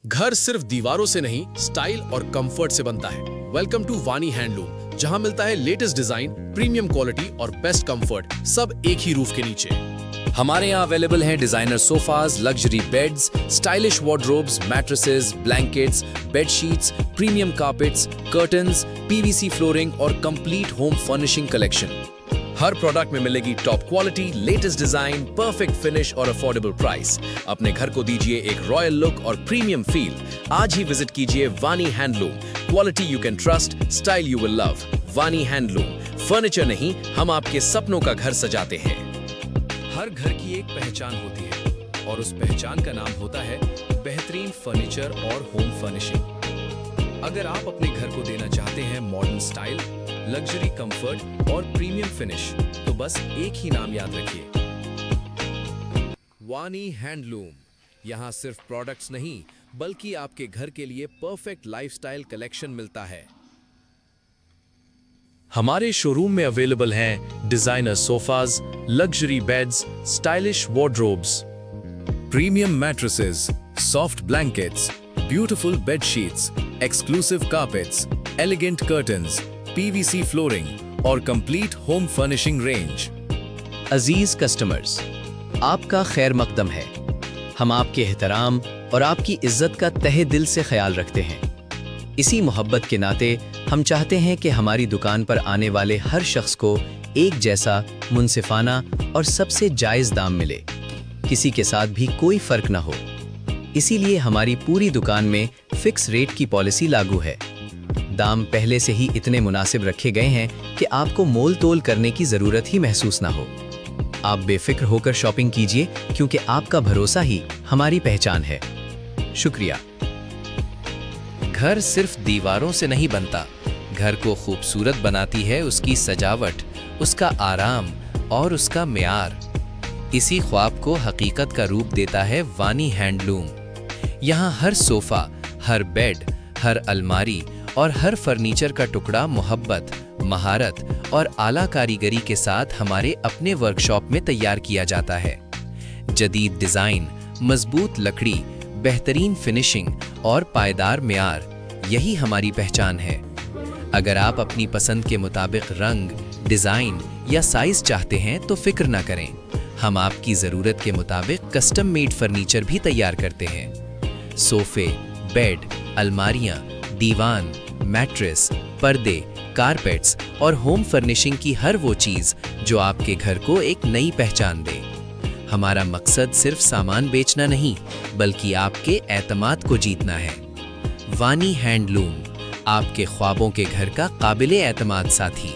घर सिर्फ दीवारों से नहीं, स्टाइल और कंफर्ट से बनता है। वेलकम टू वानी हैंडलूम, जहां मिलता है लेटेस्ट डिजाइन, प्रीमियम क्वालिटी और बेस्ट कंफर्ट, सब एक ही रूफ के नीचे। हमारे यहाँ अवेलेबल हैं designer sofas, luxury beds, stylish wardrobes, mattresses, blankets, bedsheets, premium carpets, curtains, PVC flooring और कंप्लीट होम फर्निशिंग कलेक्शन। हर प्रोडक्ट में मिलेगी top quality, latest design, perfect finish और अफोर्डेबल प्राइस। अपने घर को दीजिए एक रॉयल लुक और प्रीमियम फील। आज ही विजिट कीजिए Wani handloom. Quality you can trust, style you will love. Wani handloom, furniture नहीं, हम आपके सपनों का घर सजाते हैं। हर घर की एक पहचान होती है और उस पहचान का नाम होता है बेहतरीन फर्नीचर और होम फर्निशिंग। अगर आप अपने घर को देना चाहते हैं मॉडर्न स्टाइल, लग्जरी कंफर्ट और प्रीमियम फिनिश, तो बस एक ही नाम याद रखिए, वानी हैंडलूम। यहाँ सिर्फ प्रोडक्ट्स नहीं, बल्कि आपके घर के लिए परफेक्ट लाइफस्टाइल कलेक्शन मिलता है। हमारे शोरूम में अवेलेबल हैं designer sofas, luxury beds, stylish wardrobes, premium mattresses, soft blankets, beautiful bedsheets, exclusive carpets, elegant curtains, PVC flooring और कंप्लीट होम फर्निशिंग रेंज। अजीज कस्टमर्स, आपका खैर मकदम है। हम आपके एहतराम और आपकी इज्जत का तहे दिल से ख्याल रखते हैं। इसी मोहब्बत के नाते हम चाहते हैं कि हमारी दुकान पर आने वाले हर शख्स को एक जैसा, मुनसिफाना और सबसे जायज़ दाम मिले। किसी के साथ भी कोई फर्क ना हो। इसीलिए हमारी पूरी दुकान में फिक्स रेट की पॉलिसी लागू है। दाम पहले से ही इतने मुनासिब रखे गए हैं कि आपको मोल तोल करने की ज़रूरत ही महसूस ना हो। आप बेफिक्र होकर शॉपिंग कीजिए, क्योंकि आपका भरोसा ही हमारी पहचान है। शुक्रिया। घर सिर्फ दीवारों से नहीं बनता, घर को खूबसूरत बनाती है उसकी सजावट, उसका आराम और उसका मेयार। इसी ख्वाब को हकीकत का रूप देता है वानी हैंडलूम। यहाँ हर सोफा, हर बेड, हर अलमारी और हर फर्नीचर का टुकड़ा मोहब्बत, महारत और आला कारीगरी के साथ हमारे अपने वर्कशॉप में तैयार किया जाता है। जदीद डिजाइन, मजबूत लकड़ी, बेहतरीन फिनिशिंग और पायदार मेयार, यही हमारी पहचान है। अगर आप अपनी पसंद के मुताबिक रंग, डिजाइन या साइज चाहते हैं तो फिक्र ना करें, हम आपकी ज़रूरत के मुताबिक कस्टम मेड फर्नीचर भी तैयार करते हैं। सोफे, बेड, अलमारियां, दीवान, मैट्रेस, पर्दे, कारपेट्स और होम फर्निशिंग की हर वो चीज़ जो आपके घर को एक नई पहचान दे। हमारा मकसद सिर्फ सामान बेचना नहीं, बल्कि आपके एतमाद को जीतना है। वानी हैंडलूम, आपके ख्वाबों के घर का काबिले एतमाद साथी।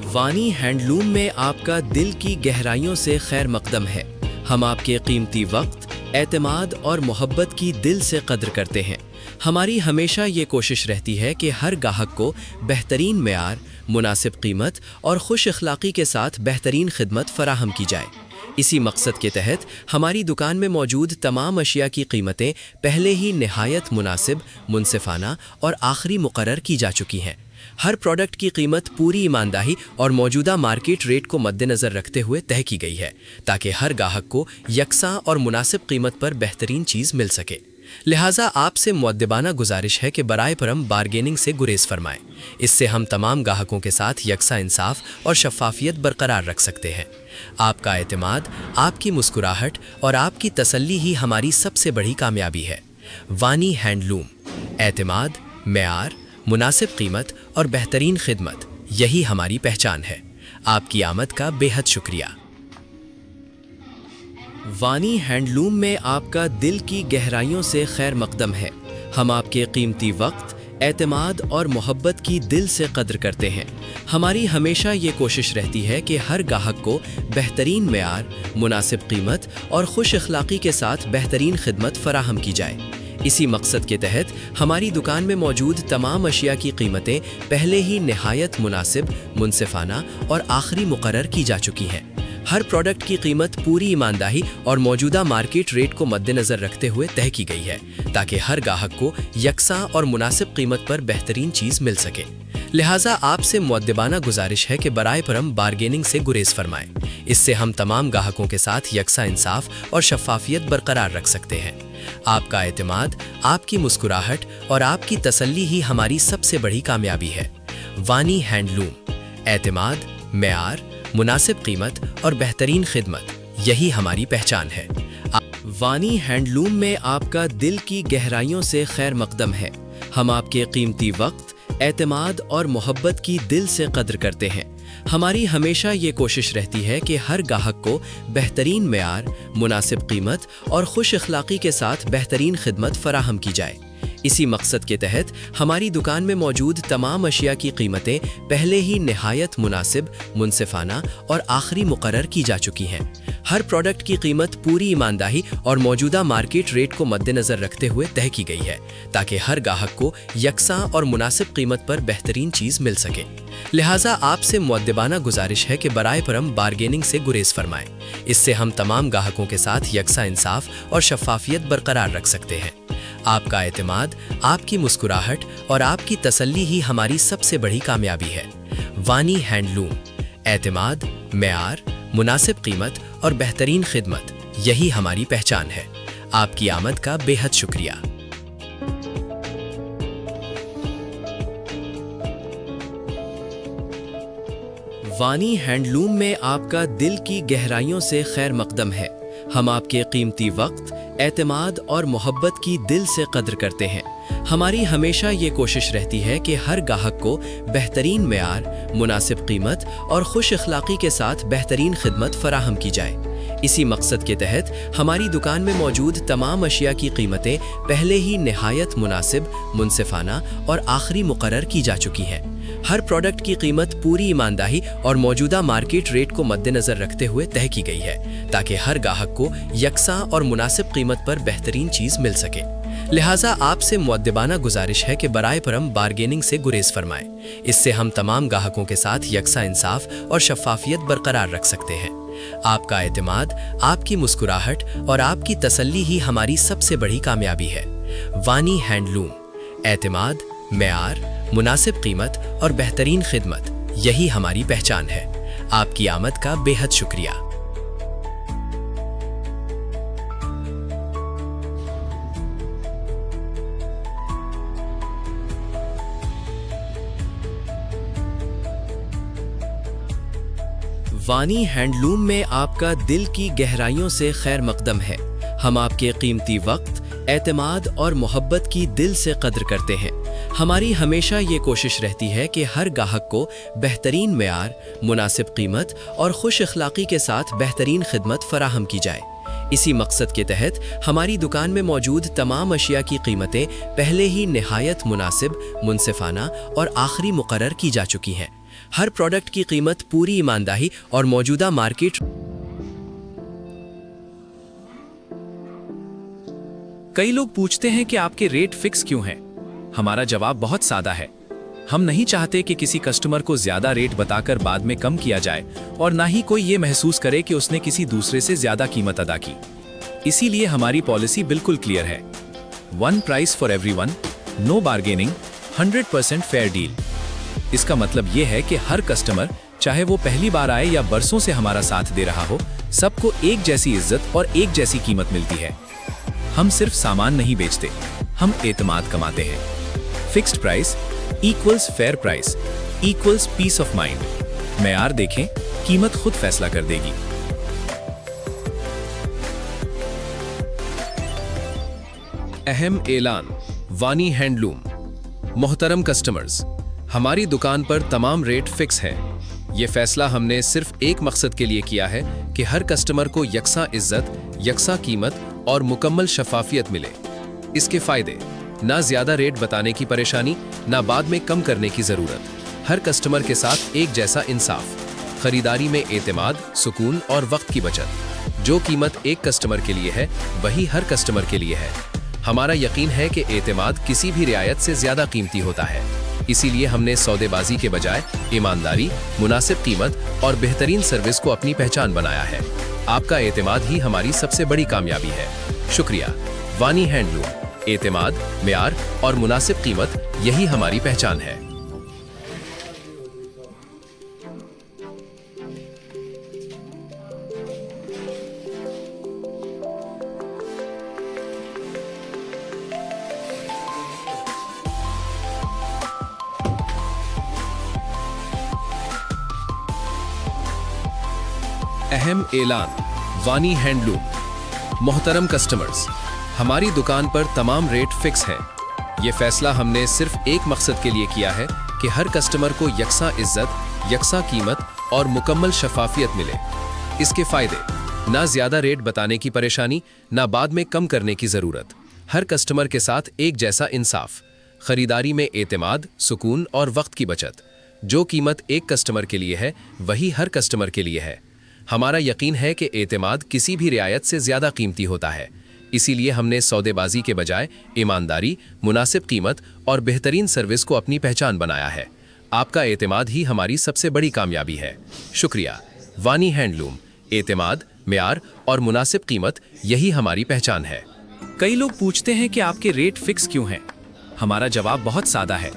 वानी हैंडलूम में आपका दिल की गहराइयों से खैर मकदम है। हम आपके कीमती वक्त, एतमाद और मोहब्बत की दिल से कद्र करते हैं। हमारी हमेशा ये कोशिश रहती है कि हर गाहक को बेहतरीन मेयार, मुनासिब कीमत और खुश अखलाक़ी के साथ बेहतरीन खिदमत फराहम की जाए। इसी मकसद के तहत हमारी दुकान में मौजूद तमाम अशिया की कीमतें पहले ही निहायत मुनासिब, मुनसिफाना और आखिरी मुकर्रर की जा चुकी हैं। हर प्रोडक्ट की कीमत पूरी ईमानदारी और मौजूदा मार्केट रेट को मद्देनज़र रखते हुए तय की गई है, ताकि हर गाहक को यकसा और मुनासिब कीमत पर बेहतरीन चीज़ मिल सके। लिहाजा आपसे मुअद्दिबाना गुजारिश है कि बराए करम बारगेनिंग से गुरेज फरमाएं। इससे हम तमाम गाहकों के साथ यकसा इंसाफ और शफाफियत बरकरार रख सकते हैं। आपका एतमाद, आपकी मुस्कुराहट और आपकी तसल्ली ही हमारी सबसे बड़ी कामयाबी है। वानी हैंडलूम, एतमाद, मेयार, मुनासिब कीमत और बेहतरीन खिदमत, यही हमारी पहचान है। आपकी आमद का बेहद शुक्रिया। वानी हैंडलूम में आपका दिल की गहराइयों से खैर मकदम है। हम आपके कीमती वक्त, एतमाद और मोहब्बत की दिल से कद्र करते हैं। हमारी हमेशा ये कोशिश रहती है कि हर गाहक को बेहतरीन मेयार, मुनासिब कीमत और खुश अखलाक़ी के साथ बेहतरीन खिदमत फराहम की जाए। इसी मकसद के तहत हमारी दुकान में मौजूद तमाम अशिया की कीमतें पहले ही निहायत मुनासिब, मुनसिफाना और आखिरी मुकर्रर की जा चुकी हैं। हर प्रोडक्ट की कीमत पूरी ईमानदारी और मौजूदा मार्केट रेट को मद्देनज़र रखते हुए तय की गई है, ताकि हर गाहक को यकसा और मुनासिब कीमत पर बेहतरीन चीज़ मिल सके। लिहाजा आपसे मुअद्दबाना गुजारिश है कि बराए करम बारगेनिंग से गुरेज फरमाएं। इससे हम तमाम ग्राहकों के साथ यकसा इंसाफ और शफाफियत बरकरार रख सकते हैं। आपका एतमाद, आपकी मुस्कुराहट और आपकी तसल्ली ही हमारी सबसे बड़ी कामयाबी है। वानी हैंडलूम, एतमाद, मेयार, मुनासिब कीमत और बेहतरीन खिदमत, यही हमारी पहचान है। वानी हैंडलूम में आपका दिल की गहराइयों से खैर मकदम है। हम आपके कीमती वक्त, एतमाद और मोहब्बत की दिल से कद्र करते हैं। हमारी हमेशा ये कोशिश रहती है कि हर गाहक को बेहतरीन मेयार, मुनासिब कीमत और खुश अखलाक़ी के साथ बेहतरीन खिदमत फराहम की जाए। इसी मकसद के तहत हमारी दुकान में मौजूद तमाम अशिया की कीमतें पहले ही निहायत मुनासिब, मुनसिफाना और आखिरी मुकर्रर की जा चुकी हैं। हर प्रोडक्ट की कीमत पूरी ईमानदारी और मौजूदा मार्केट रेट को मद्देनज़र रखते हुए तय की गई है, ताकि हर गाहक को यकसा और मुनासिब कीमत पर बेहतरीन चीज़ मिल सके। लिहाजा आपसे मुअद्दबाना गुजारिश है कि बराए करम बारगेनिंग से गुरेज फरमाएं। इससे हम तमाम गाहकों के साथ यकसा इंसाफ और शफाफियत बरकरार रख सकते हैं। आपका एतमाद, आपकी मुस्कुराहट और आपकी तसल्ली ही हमारी सबसे बड़ी कामयाबी है। वानी हैंडलूम, एतमाद, मेयार, मुनासिब कीमत और बेहतरीन खिदमत, यही हमारी पहचान है। आपकी आमद का बेहद शुक्रिया। वानी हैंडलूम में आपका दिल की गहराइयों से खैर मकदम है। हम आपके कीमती वक्त, एतमाद और मोहब्बत की दिल से कद्र करते हैं। हमारी हमेशा ये कोशिश रहती है कि हर गाहक को बेहतरीन मेयार, मुनासिब कीमत और खुश अखलाक़ी के साथ बेहतरीन खिदमत फराहम की जाए। इसी मकसद के तहत हमारी दुकान में मौजूद तमाम अशिया की कीमतें पहले ही निहायत मुनासिब, मुनसिफाना और आखिरी मुकर्रर की जा चुकी हैं। हर प्रोडक्ट की कीमत पूरी ईमानदारी और मौजूदा मार्केट रेट को मद्देनज़र रखते हुए तय की गई है, ताकि हर गाहक को यकसा और मुनासिब कीमत पर बेहतरीन चीज़ मिल सके। लिहाजा आपसे मुअद्दबाना गुजारिश है कि बराए करम बारगेनिंग से गुरेज फरमाएं। इससे हम तमाम गाहकों के साथ यकसा इंसाफ और शफाफियत बरकरार रख सकते हैं। आपका एतमाद, आपकी मुस्कुराहट और आपकी तसल्ली ही हमारी सबसे बड़ी कामयाबी है। वानी हैंडलूम, एतमाद, मेयार, मुनासिब कीमत और बेहतरीन खिदमत, यही हमारी पहचान है। आपकी आमद का बेहद शुक्रिया। वानी हैंडलूम में आपका दिल की गहराइयों से खैर मकदम है। हम आपके कीमती वक्त, एतमाद और मोहब्बत की दिल से कद्र करते हैं। हमारी हमेशा ये कोशिश रहती है कि हर गाहक को बेहतरीन मेयार, मुनासिब कीमत और खुश अखलाक़ी के साथ बेहतरीन खिदमत फराहम की जाए। इसी मकसद के तहत हमारी दुकान में मौजूद तमाम अशिया की कीमतें पहले ही निहायत मुनासिब, मुनसिफाना और आखिरी मुकर्रर की जा चुकी हैं। हर प्रोडक्ट की कीमत पूरी ईमानदारी और मौजूदा मार्केट। कई लोग पूछते हैं कि आपके रेट फिक्स क्यों हैं? हमारा जवाब बहुत सादा है। हम नहीं चाहते कि किसी कस्टमर को ज्यादा रेट बताकर बाद में कम किया जाए, और ना ही कोई ये महसूस करे कि उसने किसी दूसरे से ज्यादा कीमत अदा की। इसीलिए हमारी पॉलिसी बिल्कुल क्लियर है। 1 price for everyone, no bargaining, 100% fair deal. इसका मतलब ये है कि हर कस्टमर, चाहे वो पहली बार आए या बरसों से हमारा साथ दे रहा हो, सबको एक जैसी इज्जत और एक जैसी कीमत मिलती है। हम सिर्फ सामान नहीं बेचते, हम एतमाद कमाते हैं। Fixed price equals fair price equals peace of mind. मेयार देखें, कीमत खुद फैसला कर देगी। अहम ऐलान। वानी हैंडलूम। मोहतरम कस्टमर्स, हमारी दुकान पर तमाम रेट फिक्स है। ये फैसला हमने सिर्फ एक मकसद के लिए किया है कि हर कस्टमर को यकसा इज्जत, यकसा कीमत और मुकम्मल शफाफियत मिले। इसके फायदे, ना ज्यादा रेट बताने की परेशानी, ना बाद में कम करने की जरूरत। हर कस्टमर के साथ एक जैसा इंसाफ। खरीदारी में एतमाद, सुकून और वक्त की बचत। जो कीमत एक कस्टमर के लिए है, वही हर कस्टमर के लिए है। हमारा यकीन है कि एतमाद किसी भी रियायत से ज्यादा कीमती होता है। इसीलिए हमने सौदेबाजी के बजाय ईमानदारी, मुनासिब कीमत और बेहतरीन सर्विस को अपनी पहचान बनाया है। आपका एतमाद ही हमारी सबसे बड़ी कामयाबी है। शुक्रिया। वानी हैंडलूम, एतमाद, मेयार और मुनासिब कीमत, यही हमारी पहचान है। अहम ऐलान, वानी हैंडलूम। मोहतरम कस्टमर्स, हमारी दुकान पर तमाम रेट फिक्स हैं। ये फैसला हमने सिर्फ एक मकसद के लिए किया है कि हर कस्टमर को यकसा इज्जत, यकसा कीमत और मुकम्मल शफाफियत मिले। इसके फ़ायदे, ना ज़्यादा रेट बताने की परेशानी, ना बाद में कम करने की ज़रूरत। हर कस्टमर के साथ एक जैसा इंसाफ, खरीदारी में एतमाद, सुकून और वक्त की बचत। जो कीमत एक कस्टमर के लिए है वही हर कस्टमर के लिए है। हमारा यकीन है कि एतमाद किसी भी रियायत से ज़्यादा कीमती होता है। इसीलिए हमने सौदेबाजी के बजाय ईमानदारी, मुनासिब कीमत और बेहतरीन सर्विस को अपनी पहचान बनाया है। आपका एतमाद ही हमारी सबसे बड़ी कामयाबी है। शुक्रिया। वानी हैंडलूम, एतमाद, म्यार और मुनासिब कीमत, यही हमारी पहचान है। कई लोग पूछते हैं कि आपके रेट फिक्स क्यों हैं? हमारा जवाब बहुत सादा है।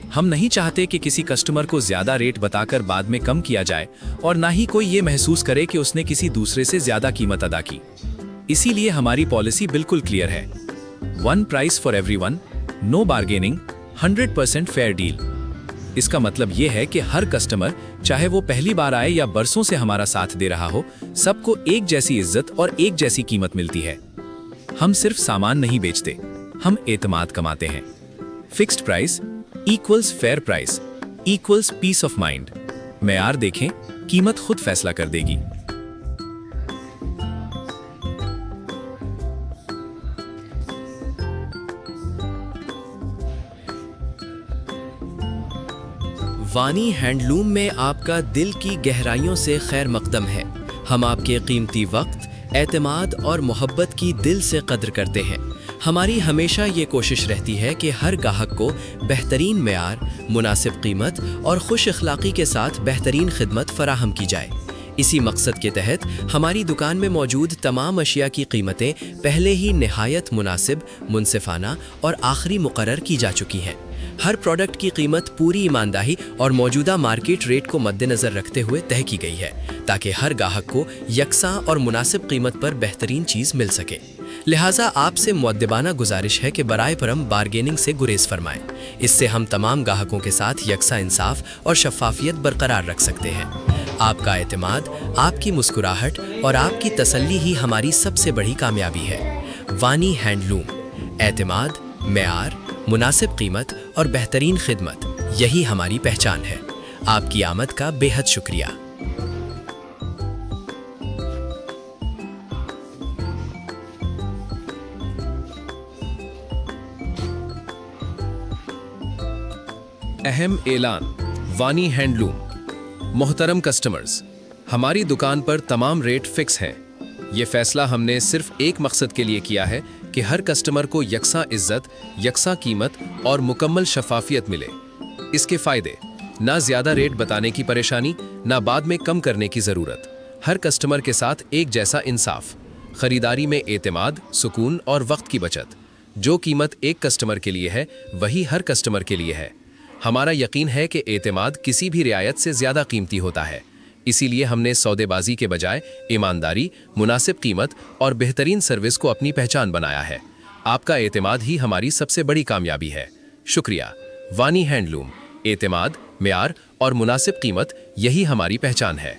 हम नहीं चाहते कि किसी कस्टमर को ज्यादा रेट बताकर बाद में कम किया जाए और ना ही कोई ये महसूस करे कि उसने किसी दूसरे से ज्यादा कीमत अदा की। इसीलिए हमारी पॉलिसी बिल्कुल क्लियर है। 1 price for everyone, no bargaining, 100% fair deal. इसका मतलब ये है कि हर कस्टमर, चाहे वो पहली बार आए या बरसों से हमारा साथ दे रहा हो, सबको एक जैसी इज्जत और एक जैसी कीमत मिलती है। हम सिर्फ सामान नहीं बेचते, हम एतमाद कमाते हैं। Fixed price equals fair price equals peace of mind. मेयार देखें, कीमत खुद फैसला कर देगी। वानी हैंडलूम में आपका दिल की गहराइयों से खैर मकदम है। हम आपके कीमती वक्त, एतमाद और मोहब्बत की दिल से कद्र करते हैं। हमारी हमेशा ये कोशिश रहती है कि हर गाहक को बेहतरीन मेयार, मुनासिब कीमत और खुश अखलाक़ी के साथ बेहतरीन खिदमत फराहम की जाए। इसी मकसद के तहत हमारी दुकान में मौजूद तमाम अशिया की कीमतें पहले ही निहायत मुनासिब, मुनसिफाना और आखिरी मुकर्रर की जा चुकी हैं। हर प्रोडक्ट की कीमत पूरी ईमानदारी और मौजूदा मार्केट रेट को मद्देनज़र रखते हुए तय की गई है, ताकि हर गाहक को यकसा और मुनासिब कीमत पर बेहतरीन चीज़ मिल सके। लिहाजा आपसे मुअद्दबाना गुजारिश है कि बराए करम बार्गेनिंग से गुरेज फरमाएं। इससे हम तमाम गाहकों के साथ यकसा इंसाफ और शफाफियत बरकरार रख सकते हैं। आपका एतमाद, आपकी मुस्कुराहट और आपकी तसल्ली ही हमारी सबसे बड़ी कामयाबी है। वानी हैंडलूम, एतमाद, मेयार, मुनासिब कीमत और बेहतरीन खिदमत, यही हमारी पहचान है। आपकी आमद का बेहद शुक्रिया। अहम ऐलान, वानी हैंडलूम। मोहतरम कस्टमर्स, हमारी दुकान पर तमाम रेट फिक्स हैं। ये फैसला हमने सिर्फ एक मकसद के लिए किया है कि हर कस्टमर को यकसा इज्जत, यकसा कीमत और मुकम्मल शफाफियत मिले। इसके फ़ायदे, ना ज़्यादा रेट बताने की परेशानी, ना बाद में कम करने की ज़रूरत। हर कस्टमर के साथ एक जैसा इंसाफ, खरीदारी में एतमाद, सुकून और वक्त की बचत। जो कीमत एक कस्टमर के लिए है वही हर कस्टमर के लिए है। हमारा यकीन है कि एतमाद किसी भी रियायत से ज़्यादा कीमती होता है। इसीलिए हमने सौदेबाजी के बजाय ईमानदारी, मुनासिब कीमत और बेहतरीन सर्विस को अपनी पहचान बनाया है। आपका एतमाद ही हमारी सबसे बड़ी कामयाबी है। शुक्रिया। वानी हैंडलूम, एतमाद, म्यार और मुनासिब कीमत, यही हमारी पहचान है।